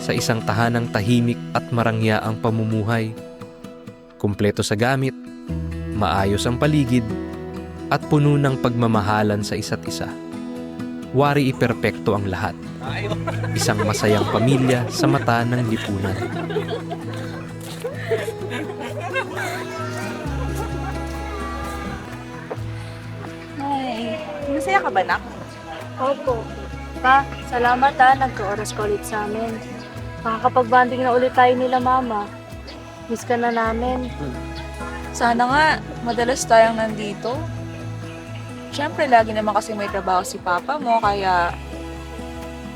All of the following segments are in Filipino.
sa isang tahanang tahimik at marangya ang pamumuhay. Kumpleto sa gamit, maayos ang paligid, at puno ng pagmamahalan sa isa't isa. Wari iperpekto ang lahat. Isang masayang pamilya sa mata ng lipunan. Ay, masaya ka ba, nak? Opo. Pa, salamat nagka-oras ka ulit sa amin. Makakapag-banding na ulit tayo nila mama. Miss ka na namin. Sana nga, madalas tayong nandito. Siyempre, lagi naman kasi may trabaho si papa mo, kaya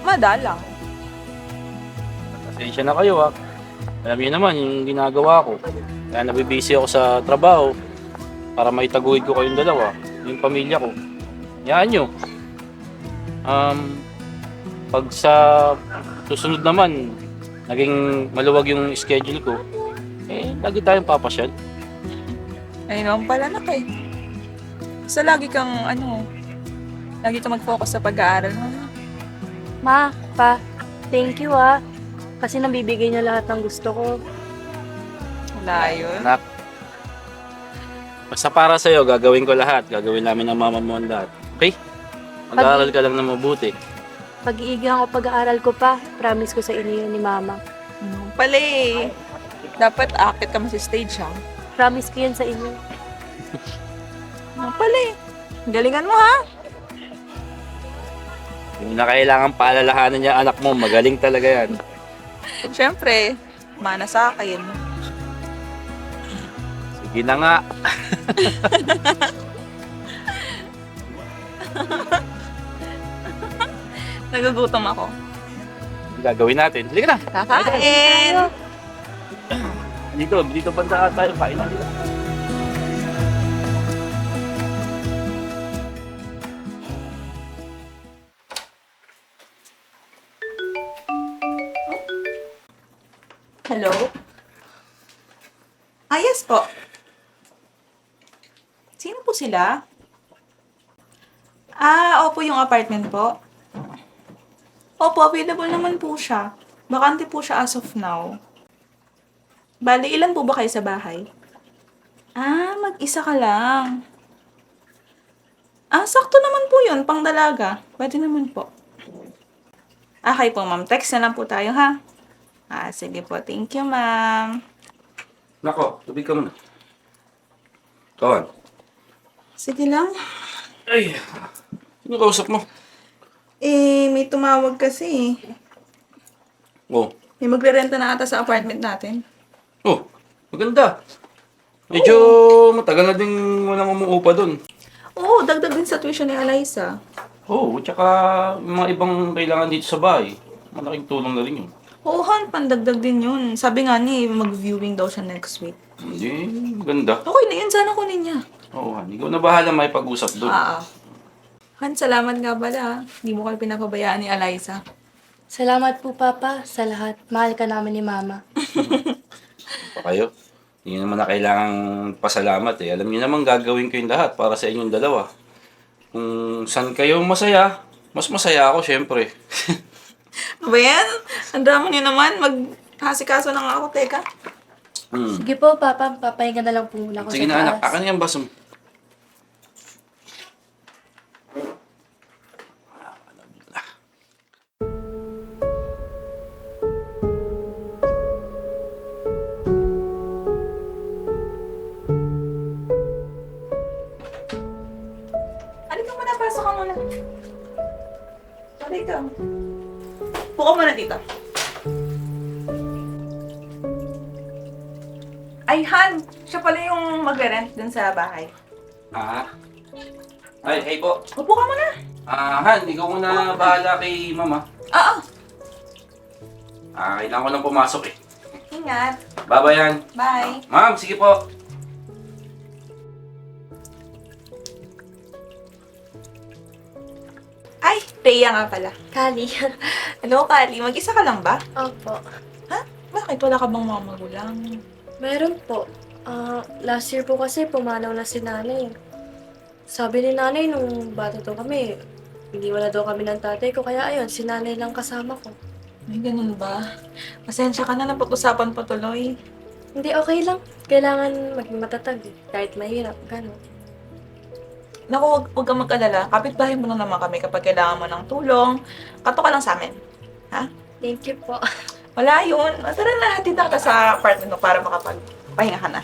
madalang. Pasensya na kayo Alam niyo naman yung ginagawa ko. Kaya nabibisi ako sa trabaho para maitaguhid ko kayong dalawa, yung pamilya ko. Yan nyo. Pag sa susunod naman, naging maluwag yung schedule ko, lagi tayong papasyal. Ayun naman pala, nak eh. Basta lagi kang, lagi kang mag-focus sa pag-aaral mo. Ma, pa, thank you Kasi nabibigay niyo lahat ng gusto ko. Wala yun. Anak, basta para sa'yo, gagawin ko lahat. Gagawin namin ng mama mo ang lahat. Okay? Mag-aaral ka lang na mabuti. Pag-iigihan ko pag-aaral ko pa, promise ko sa inyo yun ni mama. Pala eh. Dapat akit ka mo sa stage, ha? Promise ko yun sa inyo. Pala eh. Galingan mo, ha? Hindi na kailangan paalalahanan niya anak mo. Magaling talaga yan. Siyempre, mana sa akin. Sige na nga. Nagugutom ako. Gagawin natin. Halika na. Kakain! Dito banda tayo. Kain na dito. Hello? Yes po. Sino po sila? Opo, yung apartment po. Opo, available naman po siya. Bakante po siya as of now. Bali, ilan po ba kayo sa bahay? Mag-isa ka lang. Sakto naman po yun, pang dalaga. Pwede naman po. Okay po, ma'am. Text na lang po tayo, ha? Sige po. Thank you, ma'am. Nako, tubig ka muna. Kawan. Sige lang. Ay, sino kausap mo? May tumawag kasi. Oh, May magre-renta na ata sa apartment natin. maganda. Medyo matagal na din walang umuupa dun. Oo, dagdag din sa tuition ni Eliza. Tsaka yung mga ibang kailangan dito sa bahay. Malaking tulong na rin yun. Oo, Han, pandagdag din yun. Sabi nga ni, mag-viewing daw siya next week. Hindi, maganda. Okay na yun, sana kunin niya. Han, ikaw na bahala may pag-usap dun. Han, salamat nga pala. Hindi mo kami pinapabayaan ni Eliza. Salamat po, Papa, sa lahat. Mahal ka namin ni Mama. Pa kayo. Hindi naman na kailangang pasalamat Alam niyo naman gagawin ko yung lahat para sa inyong dalawa. Kung saan kayo masaya, mas masaya ako syempre. Ano ba yan? Ang drama niyo naman. Maghasikaso na nga ako, teka. Sige po, Papa. Papahinga na lang po muna ako Sige sa na anak, taas. akin yung baso mo. Halika muna, pasok ka muna. Halika. Puka muna dito. Ay, Han! Siya pala yung mag-rent dun sa bahay. Hey po. Upo ka muna. Han, ikaw muna bahala kay mama. Kailangan ko lang pumasok Ingat. Bye-bye yan. Bye. Ma'am, sige po. Ay, Rhea nga pala. Kali. Hello, Kali. Mag-isa ka lang ba? Opo. Bakit? Wala ka bang mga magulang? Meron po. Last year po kasi pumanaw na si nanay. Sabi ni nanay nung bata daw kami, hindi wala daw kami ng tatay ko. Kaya ayun, si nanay lang kasama ko. Ay, ganun ba? Pasensya ka na, napag-usapan pa tuloy. Hindi, okay lang. Kailangan maging matatag eh. Kahit mahirap, gano'n. Naku, huwag kang mag-alala. Kapitbahay mo lang naman kami kapag kailangan mo ng tulong. Kato ka lang sa amin. Ha? Thank you po. Wala yun. Tara na, hatid na kita sa apartment mo para makapagpahinga ka na.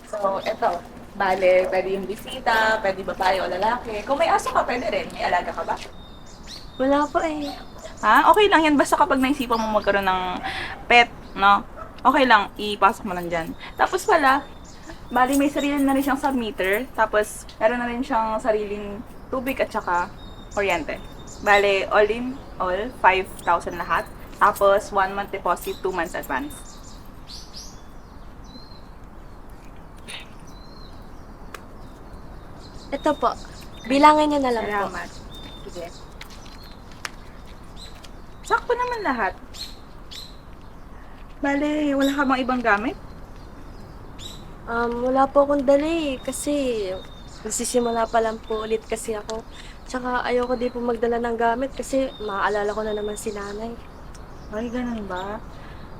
So, eto. Bale, pwede yung bisita, pwede babae o lalaki. Kung may aso ka, pwede rin. May alaga ka ba? Wala po eh. Ha? Okay lang yan. Basta kapag naisipan mo magkaroon ng pet, no? Okay lang. Ipasok mo lang dyan. Tapos pala, bali may sarili na rin siyang submeter. Tapos, meron na rin siyang sariling tubig at saka kuryente. Bale, all in all, 5,000 lahat. Tapos, 1 month deposit, 2 months advance. Ito po. Bilangin niyo na lang po. Salamat. Sige. Sakto naman lahat. Bale, wala ka bang ibang gamit? Wala po akong dala eh. Kasi nagsisimula pa lang po ulit kasi ako. Tsaka ayoko din po magdala ng gamit kasi maaalala ko na naman si nanay. Ay, ganun ba?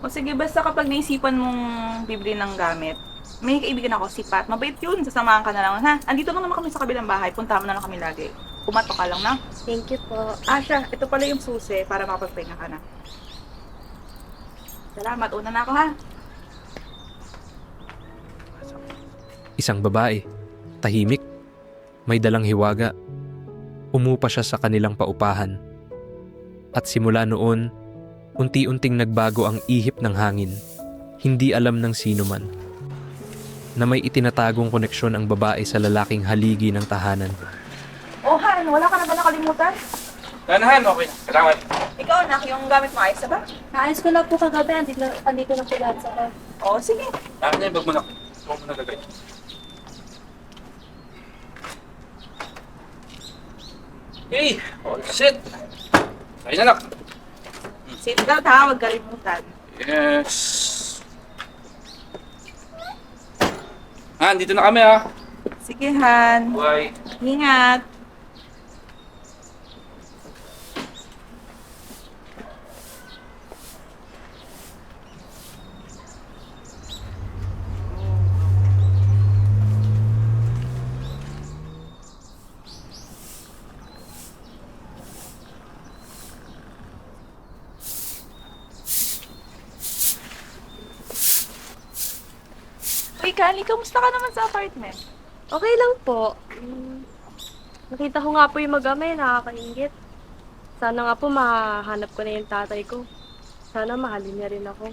O sige, basta kapag naisipan mong bibili ng gamit, may kaibigan ako, si Pat. Mabait yun, sasamahan ka na lang, ha? Andito lang naman kami sa kabilang bahay, punta mo na lang kami lagi. Pumatok ka lang na. Thank you po. Siya, ito pala yung susi para makapagpahinga ka na. Salamat, una na ako, ha? Isang babae, tahimik, may dalang hiwaga. Umupa siya sa kanilang paupahan. At simula noon, unti-unting nagbago ang ihip ng hangin. Hindi alam ng sino man na may itinatagong koneksyon ang babae sa lalaking haligi ng tahanan. Oh, Han, wala ka na ba nakalimutan? Ganahan, okay. Salamat. Ikaw, anak, yung gamit mo, ayos na ba? Naayos ko lang po kagabi. Andito na po lahat sa car. Oo, sige. Akin na yung bag mo na. Huwag mo na lagay. Okay, all set. Ayun na lang. Seatbelt, ha? Huwag kalimutan. Yes. Dito na kami ha. Sige, Han. Bye. Ingat. Uy, Kali, kamusta ka naman sa apartment? Okay lang po. Nakita ko nga po yung mag-amay, nakakaingit. Sana nga po mahanap ko na yung tatay ko. Sana mahalin niya rin ako.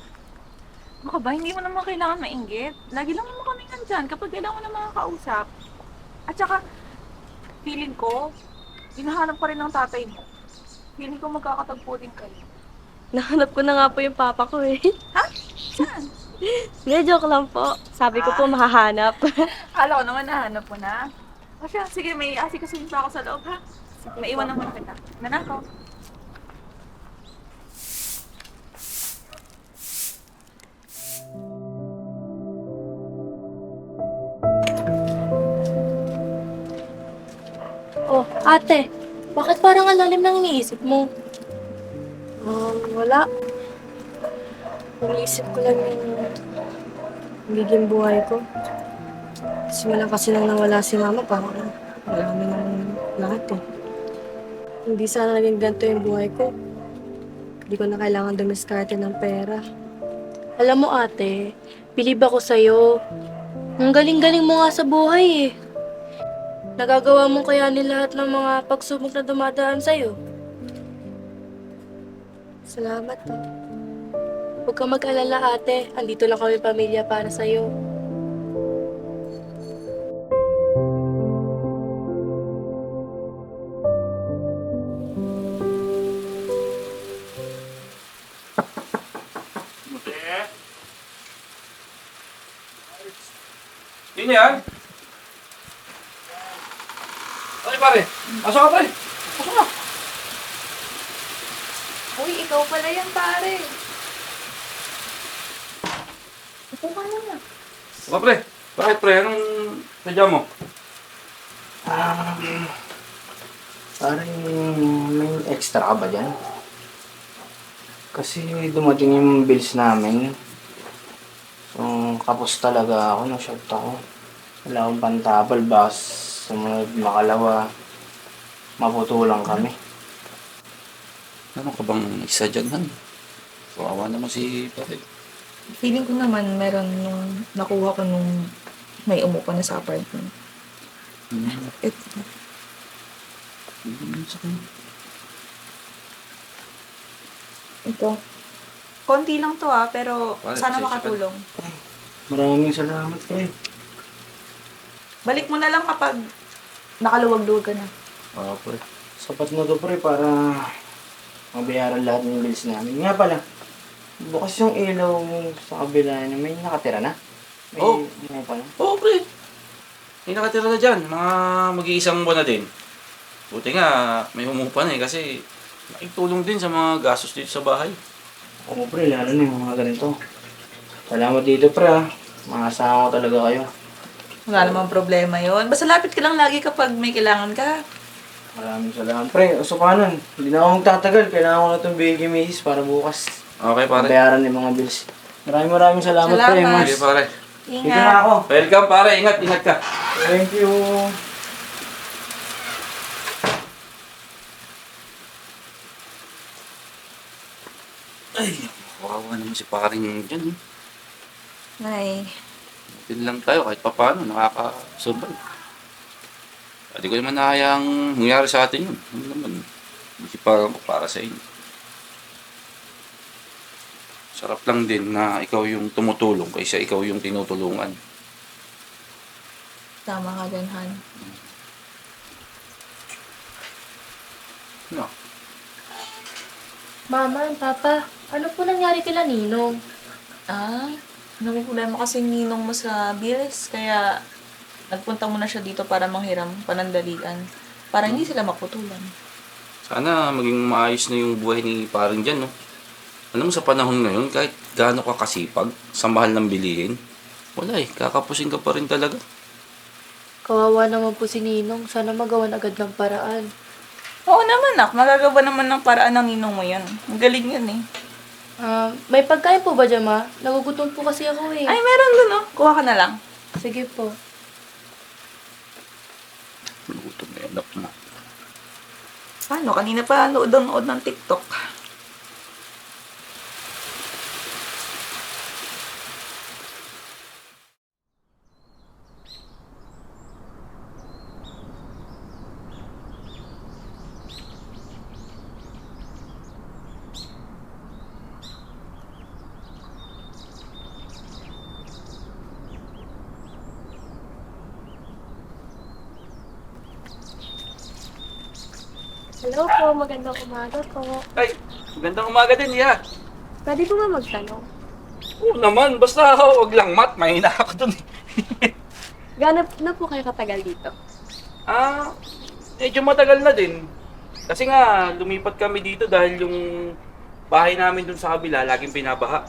Ano ka ba? Hindi mo naman kailangan mainggit. Lagi lang naman kami nandyan kapag kailangan mo na mga kausap. At saka, feeling ko, hinahanap ka rin ng tatay mo. Feeling ko magkakatagpo din kayo. Nahanap ko na nga po yung papa ko eh. Ha? Saan? Hindi, joke lang po. Sabi ko po mahahanap. Kala ko naman nahanap mo na. O siya, sige, may asikasuhin pa ako sa loob, ha? May iwan naman kita. Nanakaw. Oh, ate. Bakit parang ang lalim ng iniisip mo? Wala. Iniisip ko lang yung magiging buhay ko. Simula kasi nang nawala si mama, parang wala kami ng lahat eh. Hindi sana naging ganito yung buhay ko. Hindi ko na kailangan dumiskarte ng pera. Alam mo ate, bilib ako sa'yo. Ang galing-galing mo nga sa buhay eh. Nagagawa mo kaya ni lahat ng mga pagsubok na dumadaan sa'yo. Salamat po. Huwag kang mag-alala ate, andito lang kami pamilya para sa'yo. Yun yan. Okay pare, pasok ka pare. Pasok na. Uy, ikaw pala yan, pare. Ito ka lang na. Baka pre, bakit pre? Anong sadya mo? Parang may extra ka ba dyan? Kasi dumating yung bills namin. So, kapos talaga ako, na-shocked ako. Wala akong pantabal, bas sumunod makalawa, maputulang kami. Ano ka bang isa dyan, Han? Kawawa naman si pare. Feeling ko naman meron nung nakuha ko nung may umupo na sa apartment. Ito. Sa kanya. Ito. Konti lang to pero Pare, sana pasensya ka. makatulong. Maraming salamat kayo. Balik mo na lang kapag nakaluwag-luwag ka na. Oo, pre. Sapat na to pre para mabayaran lahat ng bills namin. Nga pala, bukas yung ilaw sa kabila na may nakatira na. May, Oh. May pa na. Oo, pre. May nakatira na dyan. Mga mag-iisang buwan na din. Buti nga, may humupa na kasi nakitulong din sa mga gastos dito sa bahay. Oo pre, lalo na yung mga ganito. Salamat dito pre ah. Mga asama ko talaga kayo. Wala namang problema yon. Basta lapit ka lang lagi kapag may kailangan ka. Maraming salamat. Pre, so paano? Hindi na ako magtatagal. Kailangan ko na itong bigay misis para bukas Okay, pare. bayaran yung mga bills. Maraming salamat, pre. Salamat. Mas. Sige, pare. Dito na Ingat. ako. Welcome, pare. Ingat, ingat ka. Thank you. Ay, kawawa naman si paring dyan. Ay, Din lang tayo kahit papaano, nakaka-survive. Hindi ko naman nahayang nangyari sa atin yun. Ano naman, hindi para sa inyo. Sarap lang din na ikaw yung tumutulong kaysa ikaw yung tinutulungan. tama ka dyan, Han. No. Mama, Papa, ano po nangyari kila Ninong? Problema kasi ninong mo sa bills, kaya nagpunta muna siya dito para manghiram, panandalian, para hindi sila maputulan. Sana maging maayos na yung buhay ni paring dyan, no? Alam mo, sa panahon ngayon, kahit gaano ka kasipag sa mahal ng bilihin, wala kakapusin ka pa rin talaga. Kawawa naman po si Ninong. Sana magawan agad ng paraan. Oo naman, nak. Magagawa naman ng paraan ng ninong mo yan. Ang galing yan eh. May pagkain po ba dyan, Ma? Nagugutom po kasi ako eh. Ay, meron dun, oh. Kuha ka na lang. Sige po. Luto na yan, mo. Paano? Kanina pa nood ng TikTok. Hello po, magandang umaga po. Ay, magandang umaga din, ya. Pwede po ba magtanong? Oo naman, basta wag lang mat, mahina ako dun. Ganap na po kayo katagal dito? Medyo matagal na din. Kasi nga, lumipat kami dito dahil yung bahay namin dun sa kabila, laging pinabaha.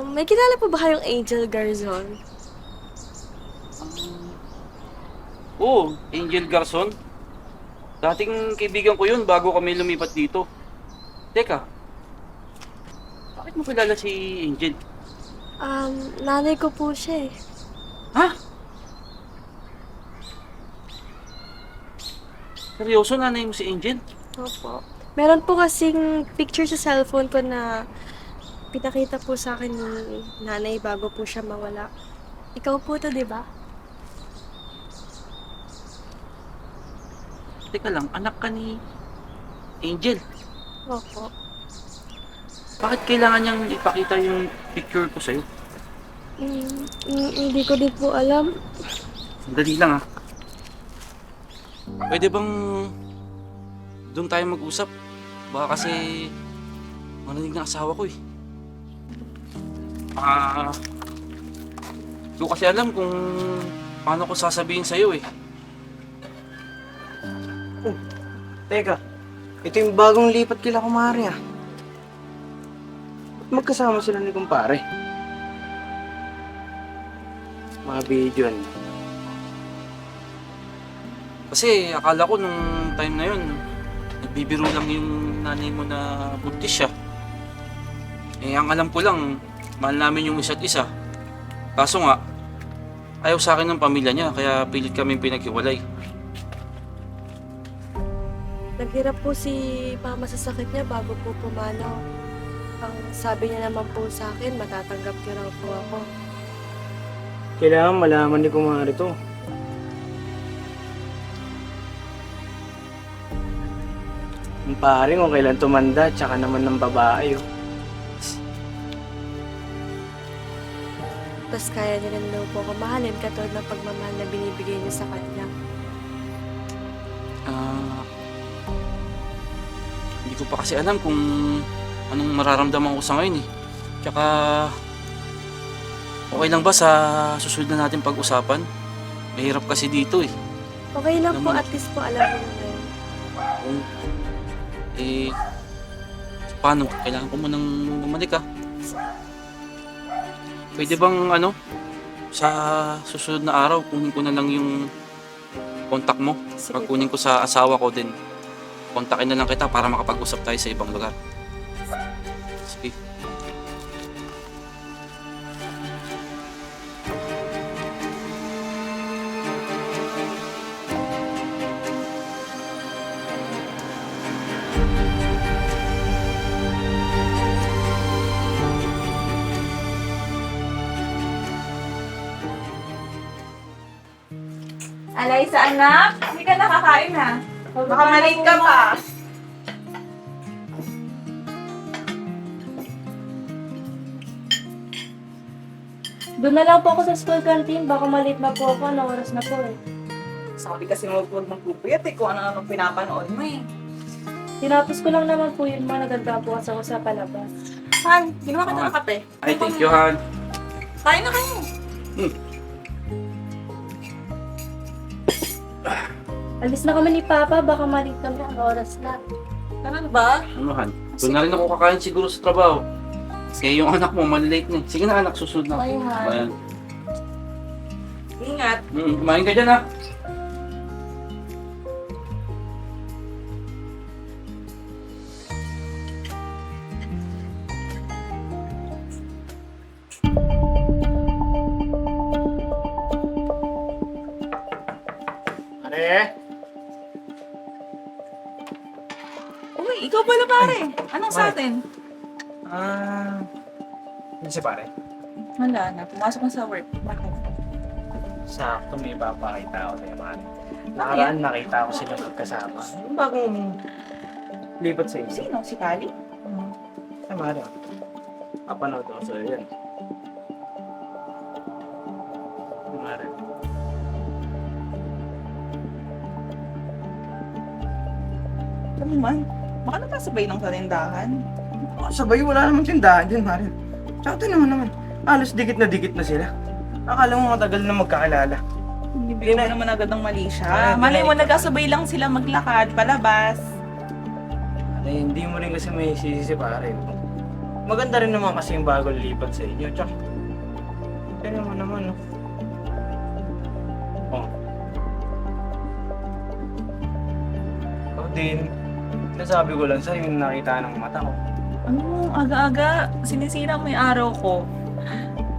May kilala po ba kayong Angel Garzon? Oo, Angel Garson. Dating kaibigan ko yun bago kami lumipat dito. Teka, bakit mo kilala si Angel? Nanay ko po siya eh. Ha? Seryoso, nanay mo si Angel? Opo. Meron po kasing picture sa cellphone ko na pinakita po sa akin ni nanay bago po siya mawala. Ikaw po to, di ba? Teka lang, anak ka ni Angel. Opo. Bakit kailangan niyang ipakita yung picture ko sa'yo? Hindi ko din po alam. Sandali lang, ha. Pwede bang doon tayo mag-usap? Baka kasi marinig ng asawa ko eh. Hindi ko kasi alam kung paano ko sasabihin sa'yo eh. Teka, ito yung bagong lipat kila kumari ah. Ba't magkasama sila ni kumpare? Mga video Kasi akala ko nung time na yun, nagbibiro lang yung nanay mo na buntis siya. Eh, ang alam ko lang, mahal namin yung isa't isa. Kaso nga, ayaw sa akin ng pamilya niya, kaya pilit kami pinaghiwalay. Naghirap po si mama sa sakit niya bago po pumanaw. Ang sabi niya naman po sa akin, matatanggap niyo raw po ako. Kailangan malaman ni Kumari to. Ang pare kung kailan tumanda, tsaka naman ng babae. Oh. Tapos kaya niya rin daw po ako mahalin katulad ng pagmamahal na binibigay niyo sa kanya. Hindi ko pa kasi alam kung anong mararamdaman ko sa ngayon eh. Tsaka, okay lang ba sa susunod na natin pag-usapan? Mahirap kasi dito eh. Okay lang po, Naman. at least po alam mo na ngayon. Kung, eh, paano? Kailangan ko munang bumalik ah. Pwede bang sa susunod na araw, kunin ko na lang yung contact mo. Sige Pagkunin ko sa asawa ko din. Kontakin na lang kita para makapag-usap tayo sa ibang lugar. Sige. Alay sa anak, hindi ka nakakain ha. Baka malate ka pa. Doon na lang po ako sa school canteen. Baka malate na po ako. Anong oras na po eh. Sabi kasi mo huwag magpupuyat eh kung ano-ano pinapanood mo eh. Tinapos ko lang naman po yun. Mga naganda po kasi ako sa palabas. Han, ginawa ka na ng kape. Ay, thank you, Han. Kain na kayo. Alis na kami ni Papa. Baka malate na po ang oras na. Ganun ba? Ano, Han? Doon na rin ako kakain siguro sa trabaho. Kasi yung anak mo, malilate na. Sige na, anak, susunod na. Bye, Han. Ayan. Ingat. Kumain ka dyan, ha? Pare! Uy, ikaw pala pare. Anong sa atin? Hindi si pare. Wala na, pumasok na sa work. Bakit? Sakto may papakita ako tayo, pare. Nakaraan nakita ko sila magkasama. Yung bagong lipat sa isip. Sino? Si Kali? Ay, pare. Papanood ako sa'yo yan. Pare. Ano man? Baka napasabay ng sa tindahan. Sabay, wala namang tindahan dyan, pare. Tsaka ito naman. Halos dikit na sila. Akala mo matagal na magkakilala. Hindi mo naman agad ng mali Ah, siya. Malay mo, nagkasabay lang sila maglakad, palabas. Ay, hindi mo rin kasi may sisi, pare. Maganda rin naman kasi yung bagong lipat sa inyo. Tsaka, tignan mo naman, no? Oh. Ikaw din. Nasabi ko lang sa'yo yung nakita ng mata ko. Ano, aga-aga, sinisira mo yung araw ko.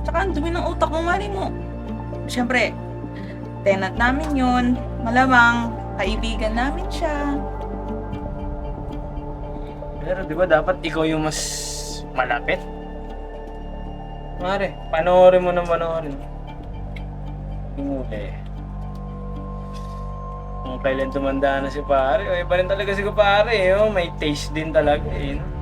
Tsaka ang dumi ng utak mo, mali mo. Siyempre, tenant namin yun. Malamang, kaibigan namin siya. Pero di ba dapat ikaw yung mas malapit? Mare, panoorin mo na panoorin. Yung uli. Kung kailan tumanda na si pare, o iba rin talaga si pare, oh. May taste din talaga, eh. No?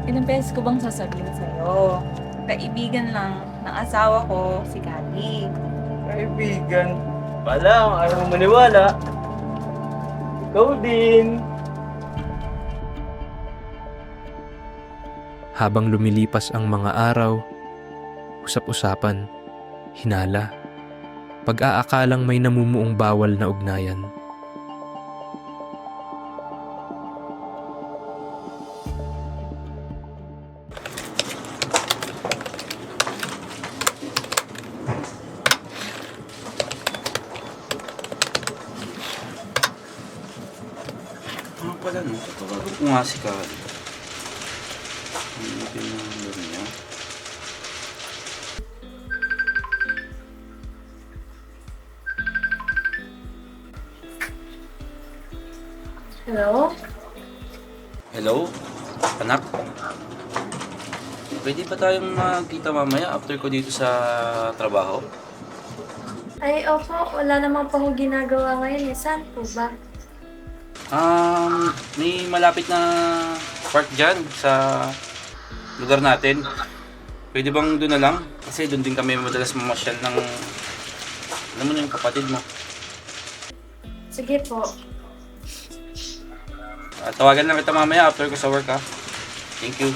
Ilang beses ko bang sasabihin sa'yo? Kaibigan lang ng asawa ko, si Kali. Kaibigan. Wala, ayaw mo maniwala. Ikaw din. Habang lumilipas ang mga araw, usap-usapan, hinala, pag-aakalang may namumuong bawal na ugnayan. Tawagin ko nga si Kali. Ano ba yung number niya? Hello? Hello? Anak? Pwede ba tayong magkita mamaya after ko dito sa trabaho? Ay, opo. Wala namang pa akong ginagawa ngayon eh. Saan po ba? May malapit na park dyan sa lugar natin. Pwede bang doon na lang? Kasi doon din kami madalas mamasyal ng, alam mo na yung kapatid mo. Sige po. Tawagan lang kita mamaya after ko sa work ha. Thank you.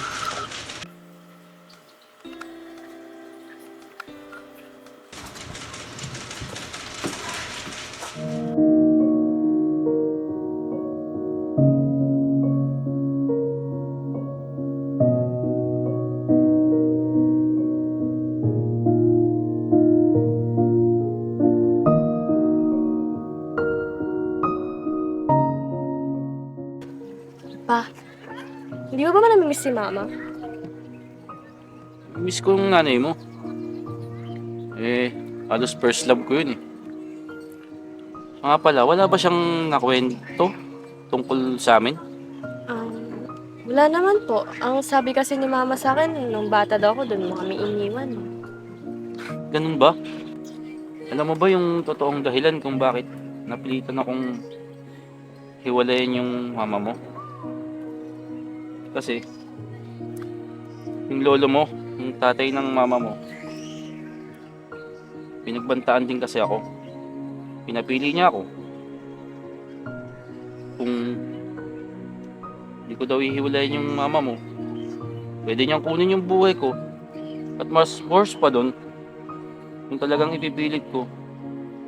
Pa, hindi mo ba namimiss si Mama? Miss ko yung nanay mo. Halos first love ko yun eh. Nga pala, wala ba siyang nakwento tungkol sa amin? Wala naman po. Ang sabi kasi ni Mama sa akin, nung bata daw ako, doon mo kami iniwan. Ganun ba? Alam mo ba yung totoong dahilan kung bakit napilitan akong hiwalayan yung mama mo? Kasi, yung lolo mo, yung tatay ng mama mo, pinagbantaan din kasi ako. Pinapili niya ako. Kung hindi ko daw ihiwalayan yung mama mo, pwede niyang kunin yung buhay ko. At mas worse pa doon, kung talagang ipipilit ko,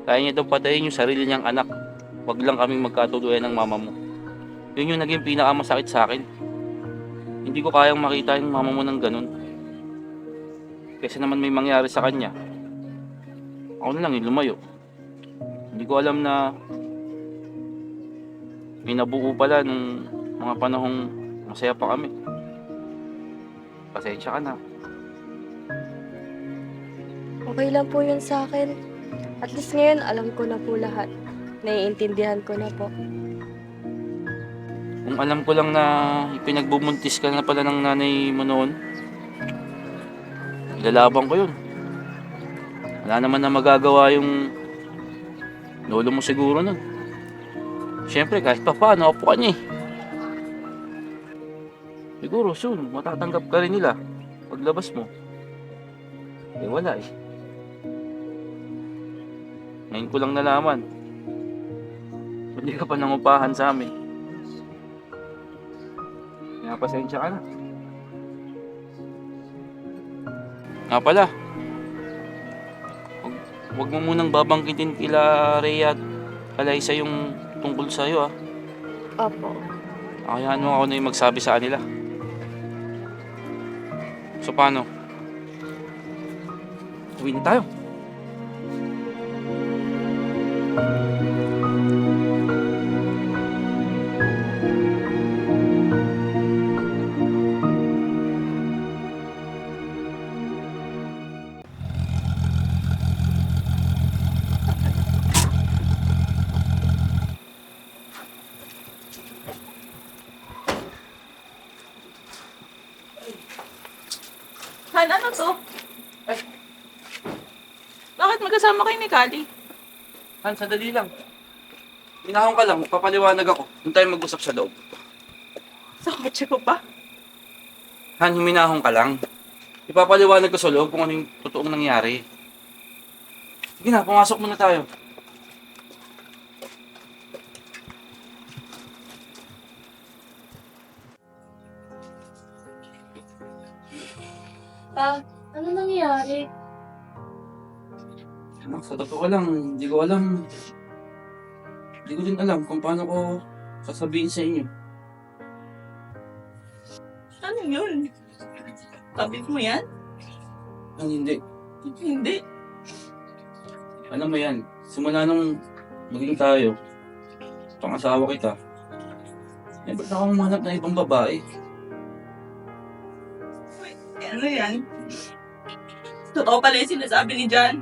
kaya niya daw patayin yung sarili niyang anak. Wag lang kaming magkatuluyan ng mama mo. Yun yung naging pinakamasakit sa akin. Hindi ko kayang makita yung mama mo ng ganun. Kasi naman may mangyari sa kanya. Ako na lang yung lumayo. Hindi ko alam na may nabuo pala nung mga panahong masaya pa kami. Pasensya ka na. Okay lang po yun sa akin. At least ngayon, alam ko na po lahat. Naiintindihan ko na po. Kung alam ko lang na ipinagbubuntis ka na pala ng nanay mo noon, ilalabang ko yun. Wala naman na magagawa yung lolo mo siguro nun. Siyempre, kahit pa paano, apo ka niya eh. Siguro, soon, matatanggap ka rin nila paglabas mo. Wala eh. Ngayon ko lang nalaman. Hindi ka pa nangupahan sa amin. Kaya pasensya ka na. Nga pala, wag mo munang babanggitin kila Rhea at Alaysa yung tungkol sa'yo ah. Opo. Kayaan mo ako na yung magsabi sa kanila. So paano? Uwi na tayo. Han, ano to? Bakit magkasama kayo ni Kali? Han, sandali lang. Minahon ka lang, papaliwanag ako. Doon tayo mag-usap sa loob. Sa kotse ko pa? Han, huminahon ka lang. Ipapaliwanag ko sa loob kung ano yung totoong nangyari. Sige na, pumasok muna tayo. Pa, ano nangyari? Anak, sa totoo lang, hindi ko alam. Hindi ko din alam kung paano ko sasabihin sa inyo. Ano yun? Kabit mo yan? Han, hindi. Hindi. Alam mo yan, simula nung maging tayo, pangasawa kita, Eh, ba't ako humanap ng ibang babae? Ano yan? Totoo pala yung sinasabi ni Jan.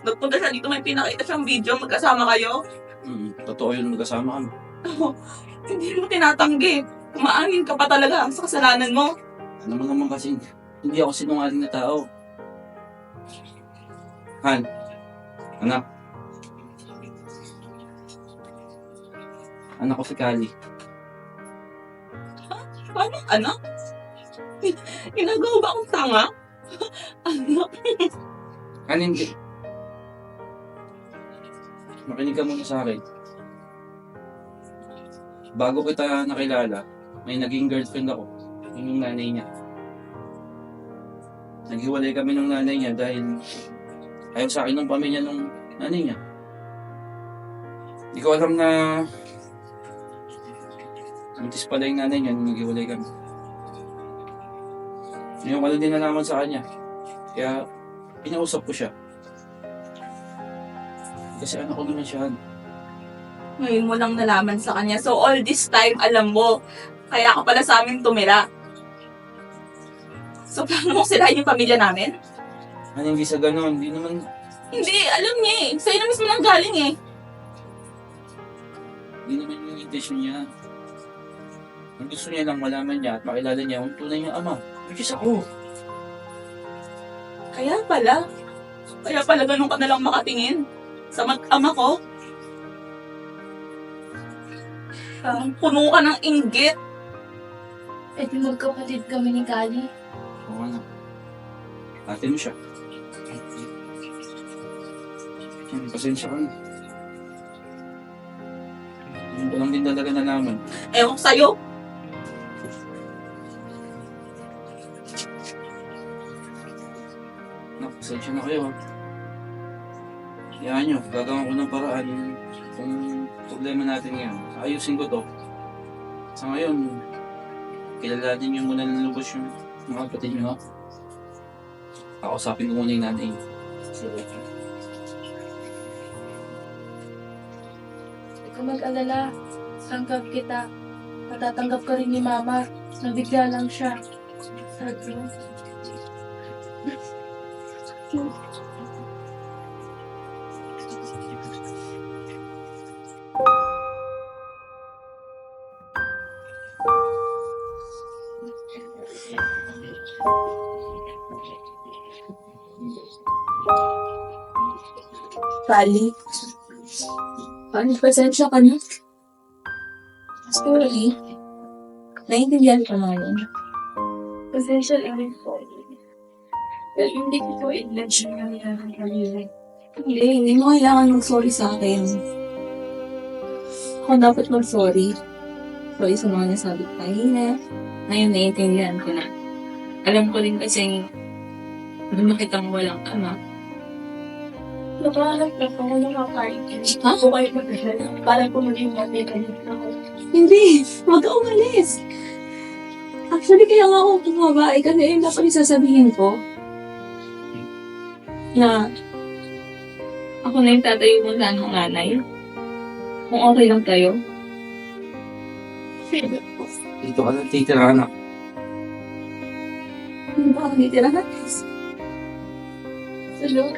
Nagpunta siya dito, may pinakita siyang video, magkasama kayo. Totoo yun, magkasama kami. Hindi mo tinatanggi. Kumaangin ka pa talaga sa kasalanan mo. Ano mo naman kasi, hindi ako sinungaling na tao. Han, anak. Anak ko si Kali. Paano anak? Ginagawa ba akong tanga? Anak. Han, hindi. Makinig ka muna sa akin. Bago kita nakilala, may naging girlfriend ako. Yun yung nanay niya. Naghiwalay kami ng nanay niya dahil ayaw sa akin ng pamilya ng nanay niya. Hindi ko alam na buntis pala yung nanay niya nung naghiwalay kami. Ngayon ko lang din nalaman sa kanya. Kaya pinausap ko siya. Kasi anak ko naman siya. Ngayon mo lang nalaman sa kanya. So all this time, alam mo. Kaya ka pala sa amin tumira. So plano mo sirahin yung pamilya namin? Ano hindi sa ganun? Hindi naman, Hindi, alam niya eh. Sa'yo na mismo nang galing eh. hindi naman yung intention niya. Ang gusto niya lang malaman niya at makilala niya ang tunay niyang ama. Which is ako. Kaya pala ganun ka na lang makatingin sa mag-ama ko. Puno ka ng inggit. Eh di magkapatid kami ni Kali. Oo anak. Ate mo siya. Pasensya ka na. Hindi ko lang din talaga nalaman. Ewan ko sa'yo. Anak, pasensya na kayo ha. Hayaan nyo, gagawin ko ng paraan kung problema natin ngayon. Ayusin ko to. Sa ngayon, kilalanin nyo muna ng lubos yung mga kapatid nyo ha. Kausapin ko muna yung nanay. Sige. Huwag ka mag-alala. Tanggap kita. Matatanggap ka rin ni Mama. Nabigla lang siya. Sabi mo. Kali. Pasensya ka na. Sorry. Naiintindihan ko na yun. Pasensya lang po. Pero hindi ko po intention na kanina. Hindi mo kailangan mag-sorry sa akin. Ako dapat mag-sorry. Sorry sa mga nasabi ko kanina. Ngayon naiintindihan ko na. Alam ko rin kasi lumaki kang walang ama. Nakahanap na po ako nakakain. Ha? Ako kayo mag-alala. Para po maging mati kanina ako. Hindi! Huwag ka umalis! Actually, kaya nga ako tumabae kasi yun dapat yung sasabihin ko. Na ako na yung tatayo mo sa ng nanay. Kung okay lang tayo. Dito ka lang titira anak. Hindi ba ako nitirahan? Hello?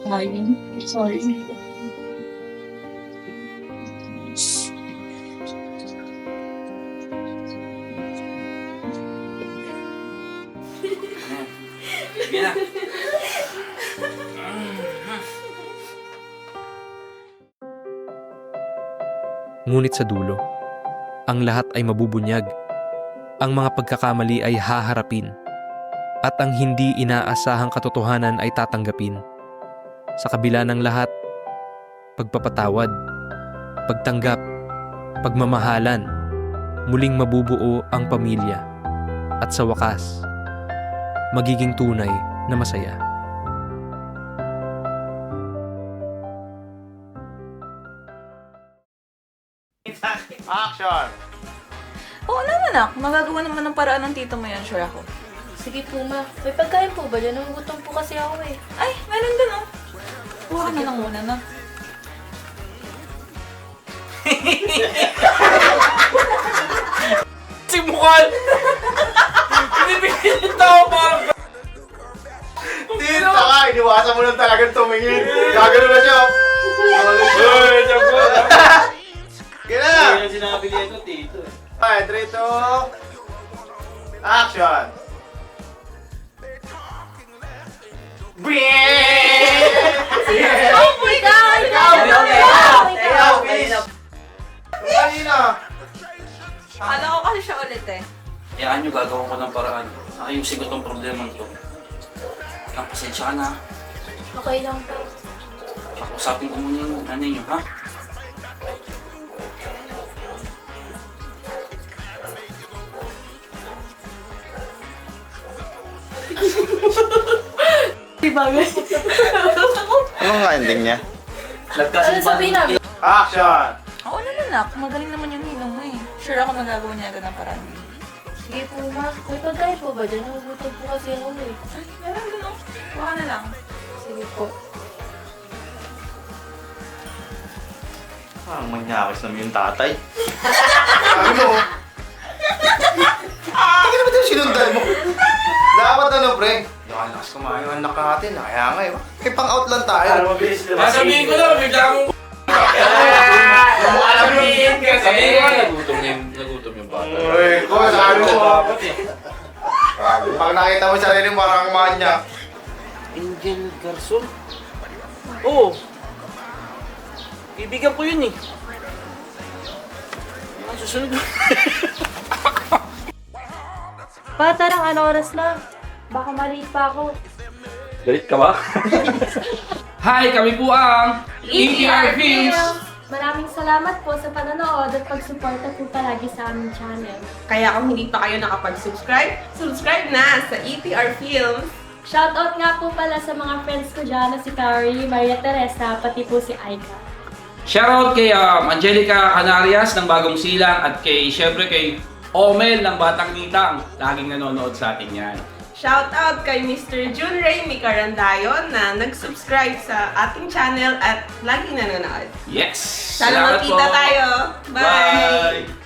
Ayun. Sorry. Sige na. Ngunit sa dulo, ang lahat ay mabubunyag. Ang mga pagkakamali ay haharapin. At ang hindi inaasahang katotohanan ay tatanggapin. Sa kabila ng lahat, pagpapatawad, pagtanggap, pagmamahalan, muling mabubuo ang pamilya. At sa wakas, magiging tunay na masaya. Action! Oo naman anak. Magagawa naman ng paraan ng tito mo yan, sure ako. Sige po, Ma. May pagkain po ba dyan? Nagugutom po kasi ako eh. Ay, meron din oh. Kuha ka na lang muna na. Asa mo lang talagang tumingin. Gagano na siya. Uy, Jago! Kaya na! Yan yung sinabi niya ito, tito. Okay, 3, 2, action! Oh my God! Ikaw, please! Kanina! Akala ko kasi siya ulit eh. Hayaan nyo, gagawin ko ng paraan. Ayusin ko tong problema to. Pasensya ka na. Okay lang po. Pag-usapin ko muna yung nanay nyo, ha? Ano nga ending niya? Ano sabihin namin? Action! Oo naman nak, magaling naman yung ninong mo eh. Sure ako magagawa niya agad ng parang. Sige po, ma. May pagkain po ba dyan? Nagugutom po kasi ako eh. Meron din oh. Baka na lang. Sige po. Parang manyakis naman yung tatay. Ano? Hindi naman yung sinundan mo. Dapat ano, pre? Yung lakas kumain ng anak natin. Kaya nga eh. May pang-out lang tayo. Sabihin ko lang, bigla akong... Sabihin Sabihin ko, nagutom yung bata. Uy, ko, sabi mo. Pag nakita mo sarili mo, parang manyak. Angel Garson? Oo. Ibigan ko yun eh. Ang susunod. Pa, tarang ano oras na? Baka maliit pa ako. Galit ka ba? Hi, kami po ang ETR Films! Maraming salamat po sa panonood at pagsuporta po palagi sa aming channel. Kaya kung hindi pa kayo nakapag-subscribe, subscribe na sa ETR Films. Shoutout nga po pala sa mga friends ko dyan na si Kari, Maria Teresa, pati po si Aika. Shoutout kay Angelica Canarias ng Bagong Silang at syempre kay Omel ng Batang Nitang. Laging nanonood sa atin yan. Shoutout kay Mr. Junray Micarandayon na nag-subscribe sa ating channel at laging nanonood. Yes! Sana Salamat magkita po. tayo. Bye! Bye!